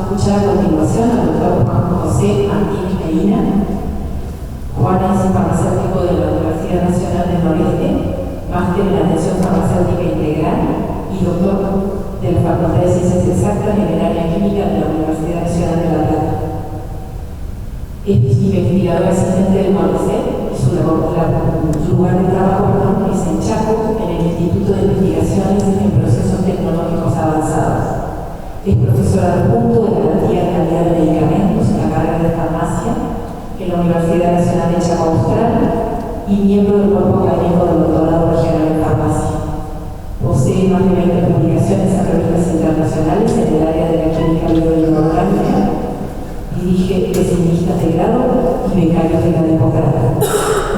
escuchar a continuación al doctor Juan José Martínez Medina. Juan es farmacéutico de la Universidad Nacional del Noreste, máster en atención farmacéutica integral y doctor de la Facultad de Ciencias Exactas en el área química de la Universidad Nacional de La Plata. Es investigador asistente del CONICET y su lugar de trabajo es en Chaco, en el Instituto de Investigaciones en Procesos Tecnológicos Avanzados. Es profesor adjunto de Garantía de Calidad de Medicamentos en la carrera de Farmacia en la Universidad Nacional de Chaco Austral y miembro del cuerpo académico del doctorado regional en Farmacia. Posee más de 20 publicaciones en revistas internacionales en el área de la química bioinorgánica. Dirige especialistas de grado y becarios de la de posgrado.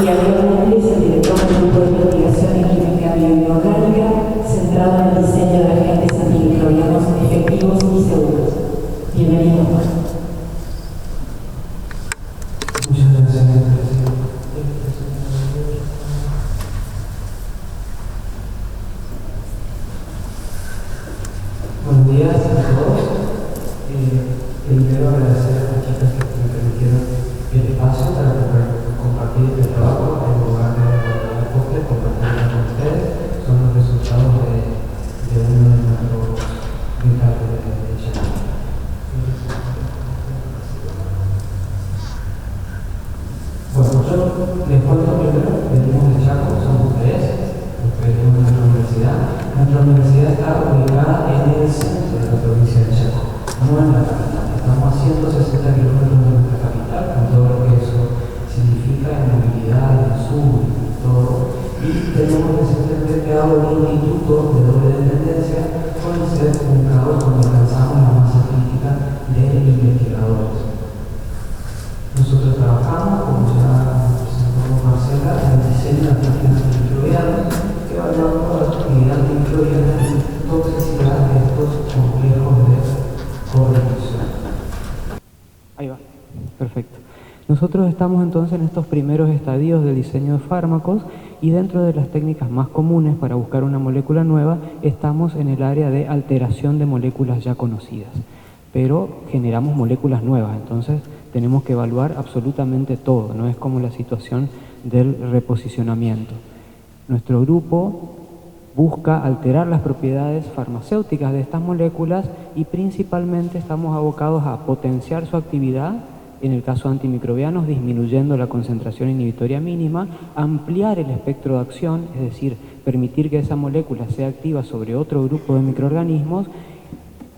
Y actualmente es el director del grupo de investigación en química bioinorgánica centrado en el diseño de agentes antimicrobianos efectivos y seguros. Bienvenido, Juan. Muchas gracias. Buenos días a todos. Primero agradecer a las chicas que me permitieron el espacio para poder compartir el trabajo en lugar de el postre, compartirlo con ustedes. Son los resultados de uno de nuestros becarios de Chaco. Bueno, yo les cuento primero, venimos de Chaco, somos tres, venimos de nuestra universidad. Nuestra universidad está ubicada en el centro de la provincia de Chaco, no en la capital. Estamos a 160 kilómetros de nuestra capital, con todo lo que eso significa en movilidad, en sur y todo. Y tenemos recientemente creado un instituto de doble dependencia con ser ubicado cuando alcanzamos la masa crítica de investigadores. Nosotros trabajamos, como ya presentó Marcela, en el diseño de agentes antimicrobianos que evaluamos la actividad antimicrobiana y toxicidad de estos complejos de correlación. Ahí va, perfecto. Nosotros estamos entonces en estos primeros estadios de diseño de fármacos y dentro de las técnicas más comunes para buscar una molécula nueva estamos en el área de alteración de moléculas ya conocidas. Pero generamos moléculas nuevas, entonces tenemos que evaluar absolutamente todo, no es como la situación del reposicionamiento. Nuestro grupo busca alterar las propiedades farmacéuticas de estas moléculas y principalmente estamos abocados a potenciar su actividad, en el caso de antimicrobianos, disminuyendo la concentración inhibitoria mínima, ampliar el espectro de acción, es decir, permitir que esa molécula sea activa sobre otro grupo de microorganismos,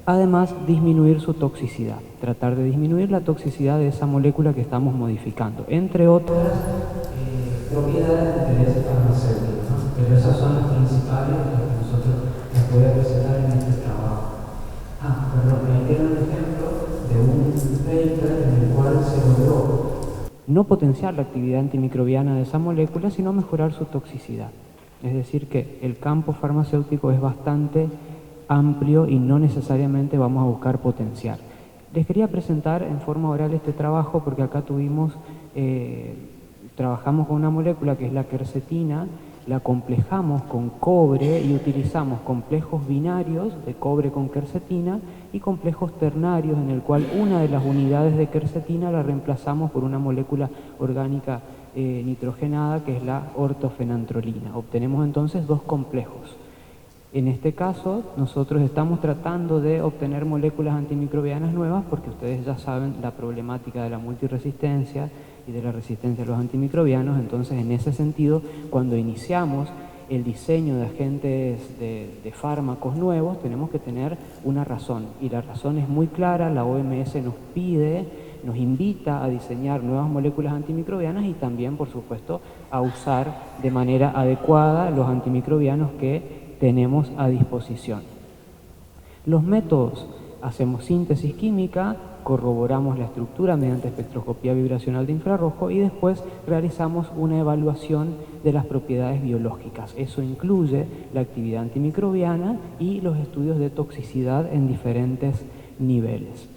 además disminuir su toxicidad, tratar de disminuir la toxicidad de esa molécula que estamos modificando, entre otras propiedades de interés farmacéutico, ¿no? Pero esas son las principales que nosotros les voy a presentar en este trabajo. Perdón, me dieron un ejemplo de un paper en el cual se logró no potenciar la actividad antimicrobiana de esa molécula, sino mejorar su toxicidad. Es decir, que el campo farmacéutico es bastante amplio y no necesariamente vamos a buscar potenciar. Les quería presentar en forma oral este trabajo porque acá trabajamos con una molécula que es la quercetina, la complejamos con cobre y utilizamos complejos binarios de cobre con quercetina y complejos ternarios en el cual una de las unidades de quercetina la reemplazamos por una molécula orgánica nitrogenada que es la ortofenantrolina. Obtenemos entonces dos complejos. En este caso, nosotros estamos tratando de obtener moléculas antimicrobianas nuevas porque ustedes ya saben la problemática de la multiresistencia y de la resistencia a los antimicrobianos. Entonces, en ese sentido, cuando iniciamos el diseño de agentes de fármacos nuevos, tenemos que tener una razón. Y la razón es muy clara, la OMS nos invita a diseñar nuevas moléculas antimicrobianas y también, por supuesto, a usar de manera adecuada los antimicrobianos que tenemos a disposición. Los métodos: hacemos síntesis química, corroboramos la estructura mediante espectroscopía vibracional de infrarrojo y después realizamos una evaluación de las propiedades biológicas. Eso incluye la actividad antimicrobiana y los estudios de toxicidad en diferentes niveles.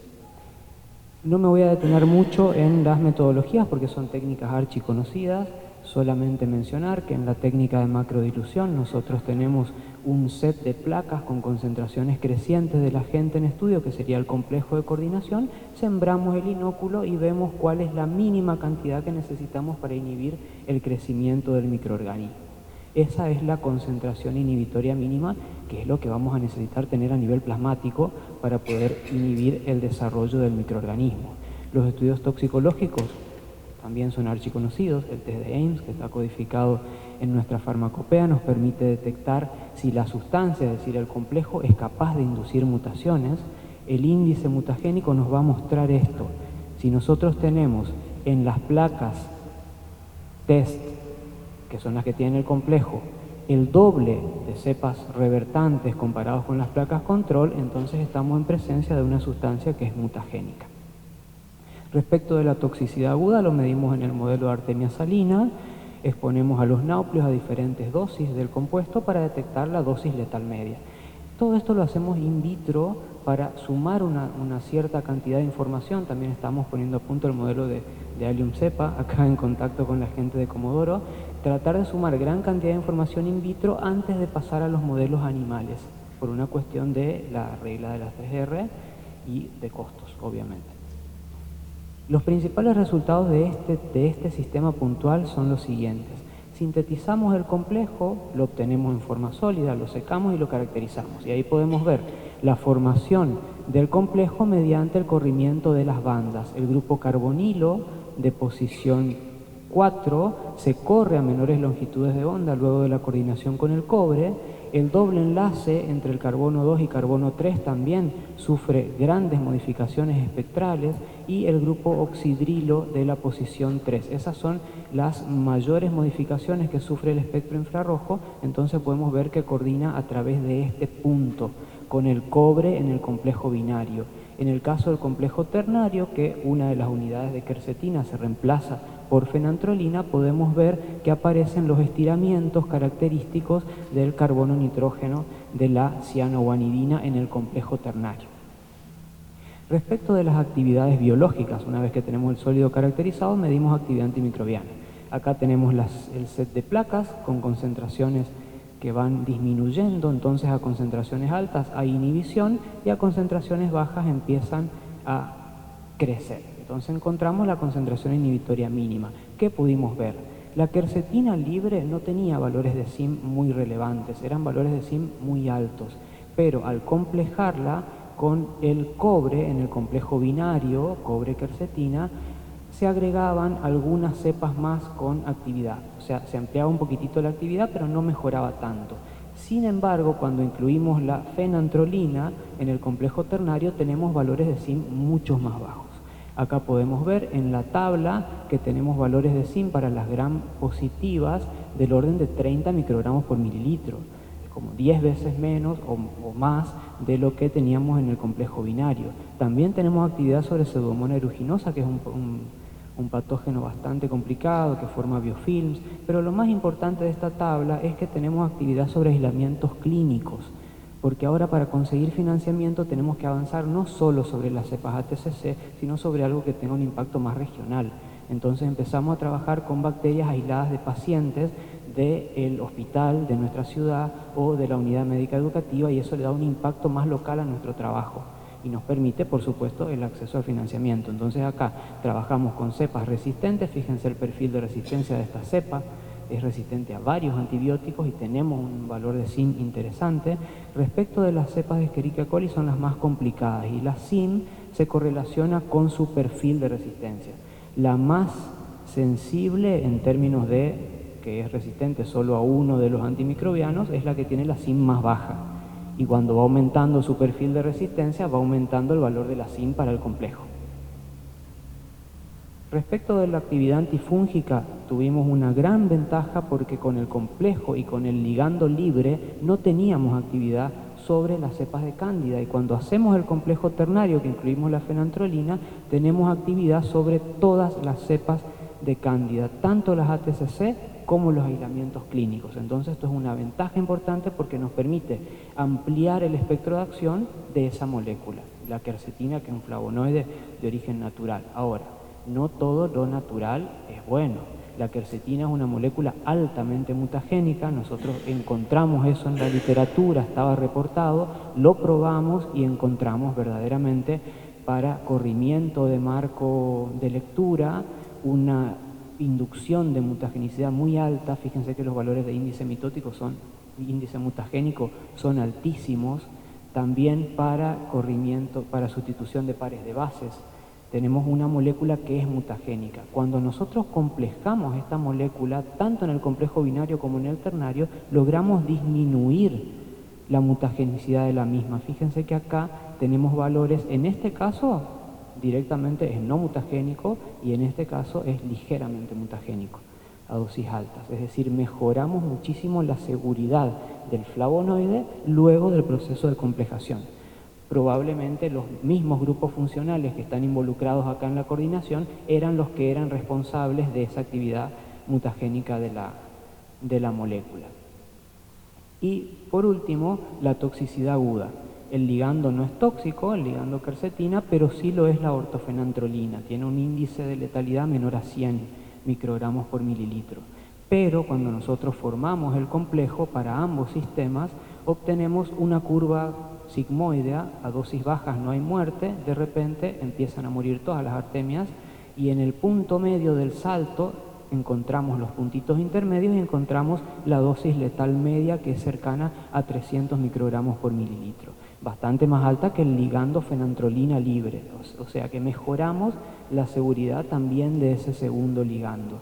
No me voy a detener mucho en las metodologías porque son técnicas archiconocidas. Solamente mencionar que en la técnica de macrodilución nosotros tenemos un set de placas con concentraciones crecientes del agente en estudio, que sería el complejo de coordinación. Sembramos el inóculo y vemos cuál es la mínima cantidad que necesitamos para inhibir el crecimiento del microorganismo. Esa es la concentración inhibitoria mínima, que es lo que vamos a necesitar tener a nivel plasmático para poder inhibir el desarrollo del microorganismo. Los estudios toxicológicos también son archiconocidos. El test de Ames, que está codificado en nuestra farmacopea, nos permite detectar si la sustancia, es decir, el complejo, es capaz de inducir mutaciones. El índice mutagénico nos va a mostrar esto. Si nosotros tenemos en las placas test, que son las que tienen el complejo, el doble de cepas revertantes comparados con las placas control, entonces estamos en presencia de una sustancia que es mutagénica. Respecto de la toxicidad aguda, lo medimos en el modelo de artemia salina, exponemos a los náuplios a diferentes dosis del compuesto para detectar la dosis letal media. Todo esto lo hacemos in vitro para sumar una cierta cantidad de información. También estamos poniendo a punto el modelo de Allium cepa, acá en contacto con la gente de Comodoro, tratar de sumar gran cantidad de información in vitro antes de pasar a los modelos animales, por una cuestión de la regla de las 3R y de costos, obviamente. Los principales resultados de este sistema puntual son los siguientes. Sintetizamos el complejo, lo obtenemos en forma sólida, lo secamos y lo caracterizamos. Y ahí podemos ver la formación del complejo mediante el corrimiento de las bandas. El grupo carbonilo de posición 4 se corre a menores longitudes de onda luego de la coordinación con el cobre. El doble enlace entre el carbono 2 y carbono 3 también sufre grandes modificaciones espectrales, y el grupo oxidrilo de la posición 3. Esas son las mayores modificaciones que sufre el espectro infrarrojo. Entonces podemos ver que coordina a través de este punto con el cobre en el complejo binario. En el caso del complejo ternario, que una de las unidades de quercetina se reemplaza por fenantrolina, podemos ver que aparecen los estiramientos característicos del carbono nitrógeno de la cianoguanidina en el complejo ternario. Respecto de las actividades biológicas, una vez que tenemos el sólido caracterizado, medimos actividad antimicrobiana. Acá tenemos el set de placas con concentraciones que van disminuyendo, entonces a concentraciones altas hay inhibición y a concentraciones bajas empiezan a crecer. Entonces encontramos la concentración inhibitoria mínima. ¿Qué pudimos ver? La quercetina libre no tenía valores de SIM muy relevantes, eran valores de SIM muy altos, pero al complejarla con el cobre en el complejo binario, cobre-quercetina, se agregaban algunas cepas más con actividad. O sea, se ampliaba un poquitito la actividad, pero no mejoraba tanto. Sin embargo, cuando incluimos la fenantrolina en el complejo ternario, tenemos valores de SIM mucho más bajos. Acá podemos ver en la tabla que tenemos valores de SIM para las gram positivas del orden de 30 microgramos por mililitro, como 10 veces menos o más de lo que teníamos en el complejo binario. También tenemos actividad sobre Pseudomonas aeruginosa, que es un patógeno bastante complicado que forma biofilms, pero lo más importante de esta tabla es que tenemos actividad sobre aislamientos clínicos, porque ahora para conseguir financiamiento tenemos que avanzar no solo sobre las cepas ATCC, sino sobre algo que tenga un impacto más regional. Entonces empezamos a trabajar con bacterias aisladas de pacientes del hospital de nuestra ciudad o de la unidad médica educativa, y eso le da un impacto más local a nuestro trabajo y nos permite, por supuesto, el acceso al financiamiento. Entonces acá trabajamos con cepas resistentes. Fíjense el perfil de resistencia de esta cepa, es resistente a varios antibióticos y tenemos un valor de SIM interesante. Respecto de las cepas de Escherichia coli, son las más complicadas y la SIM se correlaciona con su perfil de resistencia. La más sensible en términos de que es resistente solo a uno de los antimicrobianos es la que tiene la SIM más baja, y cuando va aumentando su perfil de resistencia va aumentando el valor de la SIM para el complejo. Respecto de la actividad antifúngica, tuvimos una gran ventaja porque con el complejo y con el ligando libre no teníamos actividad sobre las cepas de cándida, y cuando hacemos el complejo ternario, que incluimos la fenantrolina, tenemos actividad sobre todas las cepas de cándida, tanto las ATCC como los aislamientos clínicos. Entonces esto es una ventaja importante porque nos permite ampliar el espectro de acción de esa molécula, la quercetina, que es un flavonoide de origen natural. Ahora, no todo lo natural es bueno. La quercetina es una molécula altamente mutagénica, nosotros encontramos eso en la literatura, estaba reportado, lo probamos y encontramos verdaderamente para corrimiento de marco de lectura una inducción de mutagenicidad muy alta. Fíjense que los valores de índice mitótico índice mutagénico son altísimos. También para corrimiento, para sustitución de pares de bases, tenemos una molécula que es mutagénica. Cuando nosotros complejamos esta molécula, tanto en el complejo binario como en el ternario, logramos disminuir la mutagenicidad de la misma. Fíjense que acá tenemos valores, en este caso directamente es no mutagénico y en este caso es ligeramente mutagénico a dosis altas. Es decir, mejoramos muchísimo la seguridad del flavonoide luego del proceso de complejación. Probablemente los mismos grupos funcionales que están involucrados acá en la coordinación eran los que eran responsables de esa actividad mutagénica de la molécula. Y por último, la toxicidad aguda. El ligando no es tóxico, el ligando quercetina, pero sí lo es la ortofenantrolina. Tiene un índice de letalidad menor a 100 microgramos por mililitro. Pero cuando nosotros formamos el complejo para ambos sistemas, obtenemos una curva sigmoidea. A dosis bajas no hay muerte, de repente empiezan a morir todas las artemias y en el punto medio del salto encontramos los puntitos intermedios y encontramos la dosis letal media, que es cercana a 300 microgramos por mililitro, bastante más alta que el ligando fenantrolina libre, o sea que mejoramos la seguridad también de ese segundo ligando.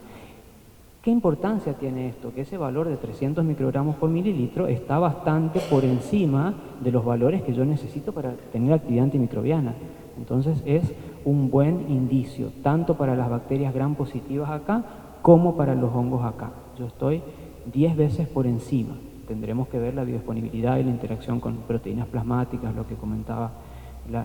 ¿Qué importancia tiene esto? Que ese valor de 300 microgramos por mililitro está bastante por encima de los valores que yo necesito para tener actividad antimicrobiana. Entonces es un buen indicio, tanto para las bacterias gram positivas acá, como para los hongos acá. Yo estoy 10 veces por encima. Tendremos que ver la biodisponibilidad y la interacción con proteínas plasmáticas, lo que comentaba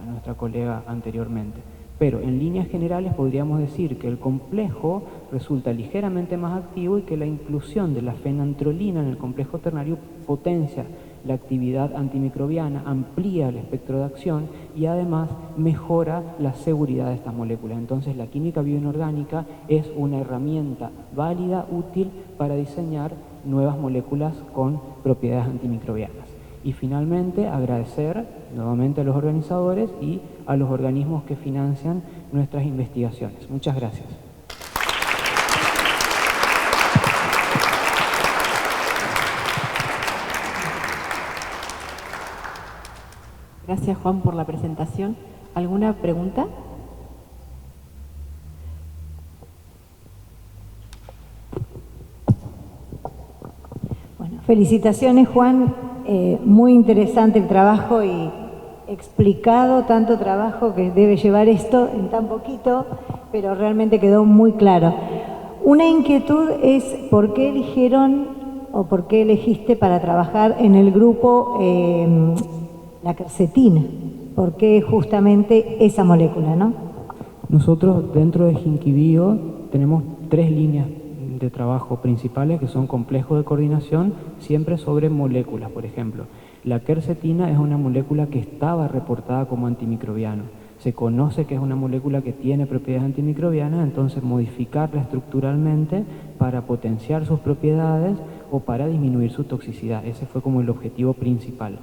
nuestra colega anteriormente. Pero en líneas generales podríamos decir que el complejo resulta ligeramente más activo y que la inclusión de la fenantrolina en el complejo ternario potencia la actividad antimicrobiana, amplía el espectro de acción y además mejora la seguridad de estas moléculas. Entonces la química bioinorgánica es una herramienta válida, útil para diseñar nuevas moléculas con propiedades antimicrobianas. Y finalmente agradecer nuevamente a los organizadores y a los organismos que financian nuestras investigaciones. Muchas gracias. Gracias, Juan, por la presentación. ¿Alguna pregunta? Bueno, felicitaciones, Juan. Muy interesante el trabajo y explicado tanto trabajo que debe llevar esto en tan poquito, pero realmente quedó muy claro. Una inquietud es por qué eligieron o por qué elegiste para trabajar en el grupo la quercetina. ¿Por qué justamente esa molécula, no? Nosotros dentro de Ginkgo tenemos 3 líneas de trabajo principales que son complejos de coordinación, siempre sobre moléculas. Por ejemplo, la quercetina es una molécula que estaba reportada como antimicrobiano. Se conoce que es una molécula que tiene propiedades antimicrobianas, entonces modificarla estructuralmente para potenciar sus propiedades o para disminuir su toxicidad. Ese fue como el objetivo principal.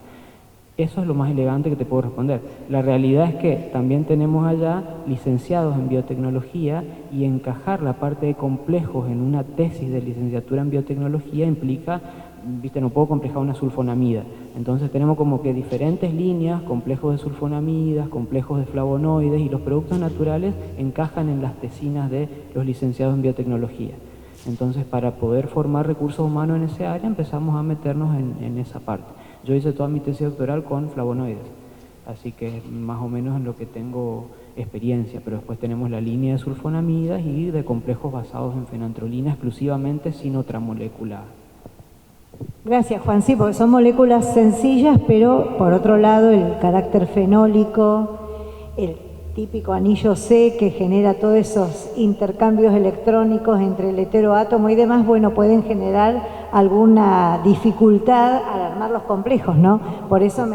Eso es lo más elegante que te puedo responder. La realidad es que también tenemos allá licenciados en biotecnología y encajar la parte de complejos en una tesis de licenciatura en biotecnología implica, no puedo complejar una sulfonamida. Entonces tenemos como que diferentes líneas, complejos de sulfonamidas, complejos de flavonoides, y los productos naturales encajan en las tesinas de los licenciados en biotecnología. Entonces, para poder formar recursos humanos en ese área empezamos a meternos en esa parte. Yo hice toda mi tesis doctoral con flavonoides, así que es más o menos en lo que tengo experiencia, pero después tenemos la línea de sulfonamidas y de complejos basados en fenantrolina exclusivamente, sin otra molécula. Gracias, Juan. Sí, porque son moléculas sencillas, pero por otro lado el carácter fenólico, el típico anillo C que genera todos esos intercambios electrónicos entre el heteroátomo y demás, bueno, pueden generar alguna dificultad al armar los complejos, ¿no? Por eso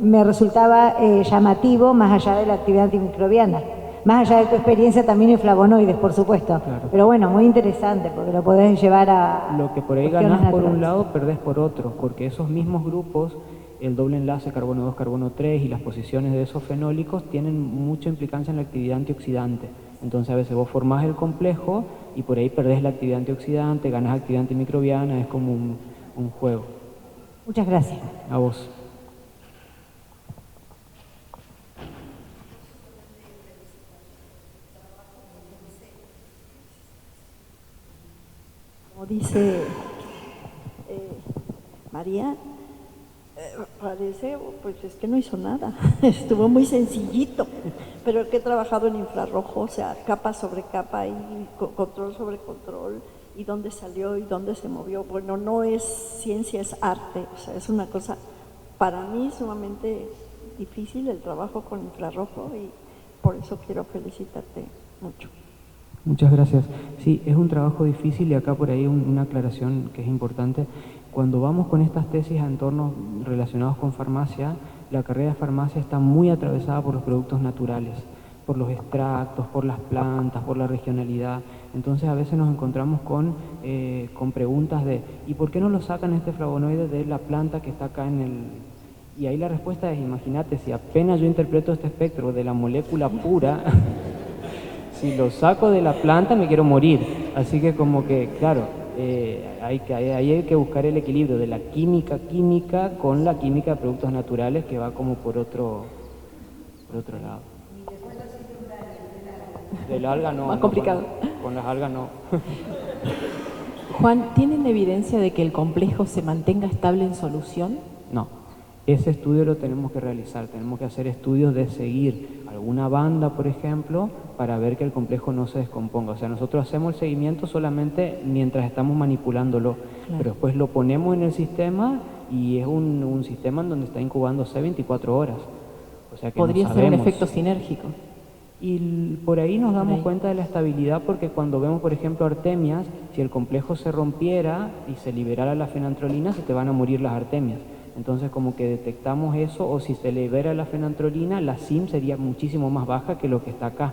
me resultaba llamativo, más allá de la actividad antimicrobiana. más allá de tu experiencia también en flavonoides, por supuesto. Claro. Pero bueno, muy interesante, porque lo podés llevar a Lo que por ahí cuestiones ganás por un naturales. lado, perdés por otro, porque esos mismos grupos, el doble enlace carbono 2, carbono 3 y las posiciones de esos fenólicos tienen mucha implicancia en la actividad antioxidante. Entonces a veces vos formás el complejo y por ahí perdés la actividad antioxidante, ganás actividad antimicrobiana, es como un juego. Muchas gracias. A vos. Como dice María, parece, pues es que no hizo nada, estuvo muy sencillito, pero que he trabajado en infrarrojo, o sea, capa sobre capa y control sobre control, y dónde salió y dónde se movió. Bueno, no es ciencia, es arte, o sea, es una cosa para mí sumamente difícil el trabajo con infrarrojo, y por eso quiero felicitarte mucho. Muchas gracias. Sí, es un trabajo difícil y acá por ahí una aclaración que es importante. Cuando vamos con estas tesis a entornos relacionados con farmacia, la carrera de farmacia está muy atravesada por los productos naturales, por los extractos, por las plantas, por la regionalidad. Entonces a veces nos encontramos con preguntas de ¿y por qué no lo sacan este flavonoide de la planta que está acá en el...? Y ahí la respuesta es, imagínate, si apenas yo interpreto este espectro de la molécula pura... Si lo saco de la planta me quiero morir, así que como que, claro, ahí hay que buscar el equilibrio de la química con la química de productos naturales que va como por otro lado. Del alga no. Más no, complicado. Con las algas no. Juan, ¿tienen evidencia de que el complejo se mantenga estable en solución? No, ese estudio lo tenemos que realizar, tenemos que hacer estudios de seguir alguna banda, por ejemplo, para ver que el complejo no se descomponga. O sea, nosotros hacemos el seguimiento solamente mientras estamos manipulándolo, pero después lo ponemos en el sistema y es un sistema en donde está incubándose 24 horas. O sea que Podría no ser un sabemos. efecto sinérgico. Y por ahí nos damos cuenta de la estabilidad porque cuando vemos, por ejemplo, artemias, si el complejo se rompiera y se liberara la fenantrolina, se te van a morir las artemias. Entonces como que detectamos eso, o si se libera la fenantrolina, la SIM sería muchísimo más baja que lo que está acá.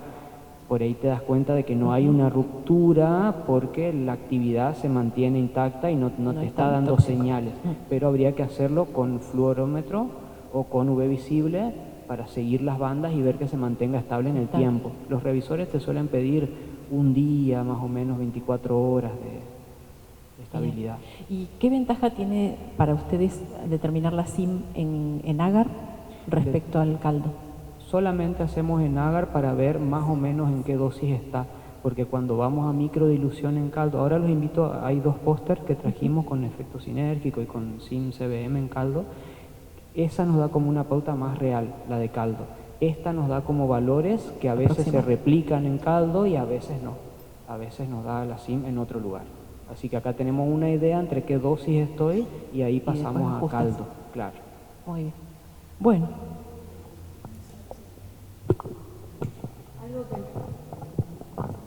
Por ahí te das cuenta de que no hay una ruptura porque la actividad se mantiene intacta y no te está dando señales. Pero habría que hacerlo con fluorómetro o con UV visible para seguir las bandas y ver que se mantenga estable en el tiempo. Los revisores te suelen pedir un día, más o menos 24 horas de estabilidad. ¿Y qué ventaja tiene para ustedes determinar la SIM en agar respecto al caldo? Solamente hacemos en agar para ver más o menos en qué dosis está, porque cuando vamos a microdilución en caldo, ahora los invito, hay 2 pósters que trajimos con efecto sinérgico y con SIM CBM en caldo. Esa nos da como una pauta más real, la de caldo. Esta nos da como valores que a veces se replican en caldo y a veces no. A veces nos da la SIM en otro lugar. Así que acá tenemos una idea entre qué dosis estoy y ahí pasamos a caldo, claro. Muy bien. Bueno.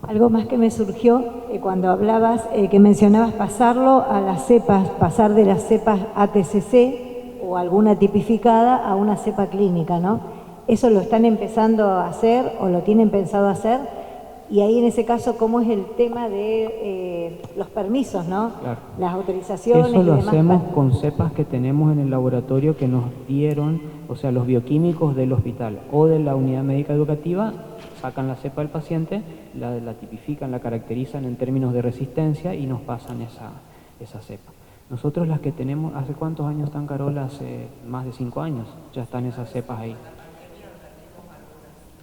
Algo más que me surgió cuando hablabas, que mencionabas pasarlo a las cepas, pasar de las cepas ATCC o alguna tipificada a una cepa clínica, ¿no? ¿Eso lo están empezando a hacer o lo tienen pensado hacer? Y ahí en ese caso, ¿cómo es el tema de los permisos, ¿no? Claro. Las autorizaciones Eso lo y demás. hacemos con cepas que tenemos en el laboratorio que nos dieron, o sea, los bioquímicos del hospital o de la unidad médica educativa, sacan la cepa del paciente, la tipifican, la caracterizan en términos de resistencia y nos pasan esa cepa. Nosotros las que tenemos, ¿hace cuántos años están, Carola? Hace más de 5 años, ya están esas cepas ahí.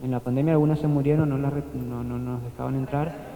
En la pandemia algunas se murieron, no nos dejaban entrar.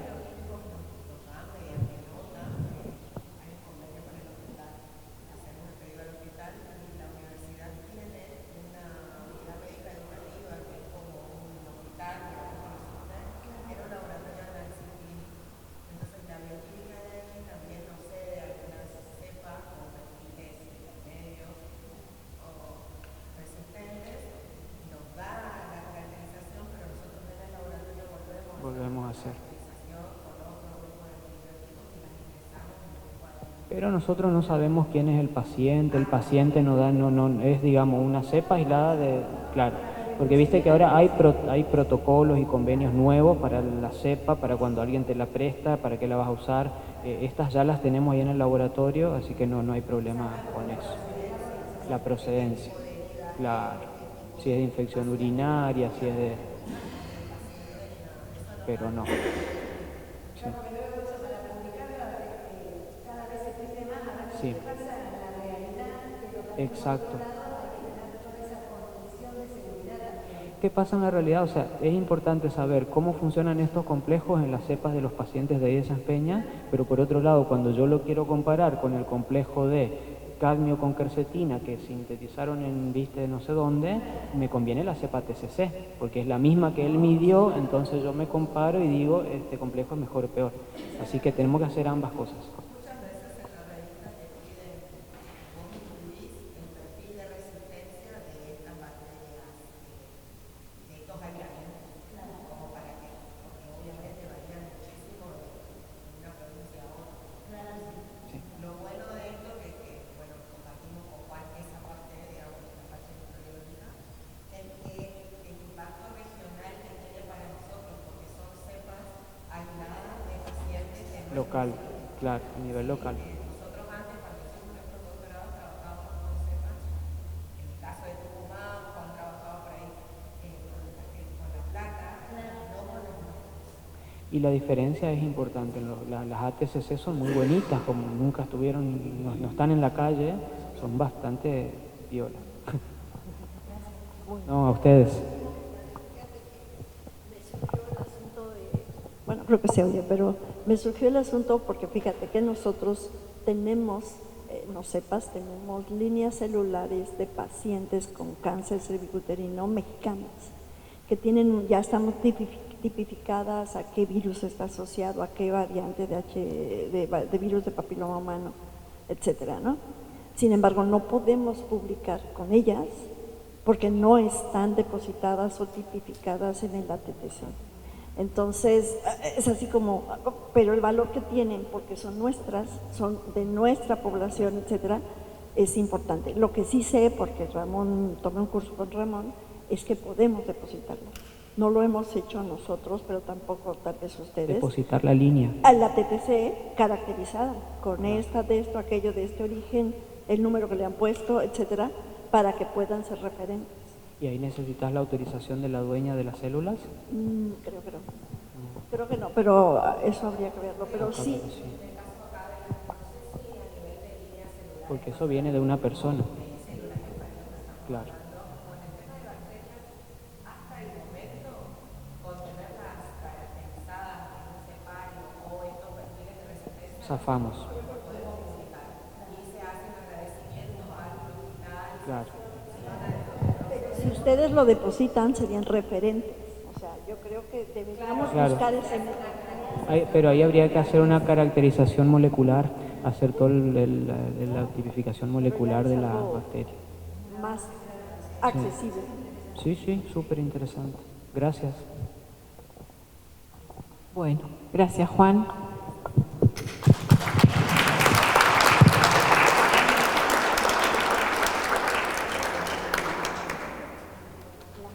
Volvemos a hacer. Pero nosotros no sabemos quién es el paciente no da, no es, digamos, una cepa aislada de, claro, Porque viste que ahora hay protocolos y convenios nuevos para la cepa, para cuando alguien te la presta, para qué la vas a usar. Estas ya las tenemos ahí en el laboratorio, así que no hay problema con eso. La procedencia, claro. Si es de infección urinaria, si es de... Pero no. Sí. Sí. Exacto. ¿Qué pasa en la realidad? O sea, es importante saber cómo funcionan estos complejos en las cepas de los pacientes de Esas Peñas, pero por otro lado, cuando yo lo quiero comparar con el complejo de cadmio con quercetina que sintetizaron en viste no sé dónde, me conviene la cepa TCC, porque es la misma que él midió, entonces yo me comparo y digo, este complejo es mejor o peor. Así que tenemos que hacer ambas cosas. Local, claro, a nivel local. Nosotros antes, cuando hicimos nuestro doctorado, trabajábamos con cepas. En el caso de Tucumán, Juan trabajaba por ahí con la plata, no con los nuestros. Y la diferencia es importante. Las ATCC son muy bonitas, como nunca estuvieron, no están en la calle, son bastante violas. No, a ustedes. Bueno, creo que se oye, pero me surgió el asunto porque fíjate que nosotros tenemos, no sepas, tenemos líneas celulares de pacientes con cáncer cervicuterino mexicanas que tienen, ya estamos tipificadas a qué virus está asociado, a qué variante de virus de papiloma humano, etcétera, ¿no? Sin embargo, no podemos publicar con ellas porque no están depositadas o tipificadas en el ATTC. Entonces, es así como, pero el valor que tienen, porque son nuestras, son de nuestra población, etcétera, es importante. Lo que sí sé, porque tomé un curso con Ramón, es que podemos depositarlo. No lo hemos hecho nosotros, pero tampoco tal vez ustedes. Depositar la línea. A la TTC caracterizada, con esta, de esto, aquello, de este origen, el número que le han puesto, etcétera, para que puedan ser referentes. ¿Y ahí necesitas la autorización de la dueña de las células? Creo que no. Creo que no, pero eso habría que verlo. Pero sí. Porque eso viene de una persona. Claro. Zafamos. Claro. Si ustedes lo depositan, serían referentes. O sea, yo creo que deberíamos buscar ese... Pero ahí habría que hacer una caracterización molecular, hacer toda la tipificación molecular de la bacteria. Más accesible. Sí, súper interesante. Gracias. Bueno, gracias Juan.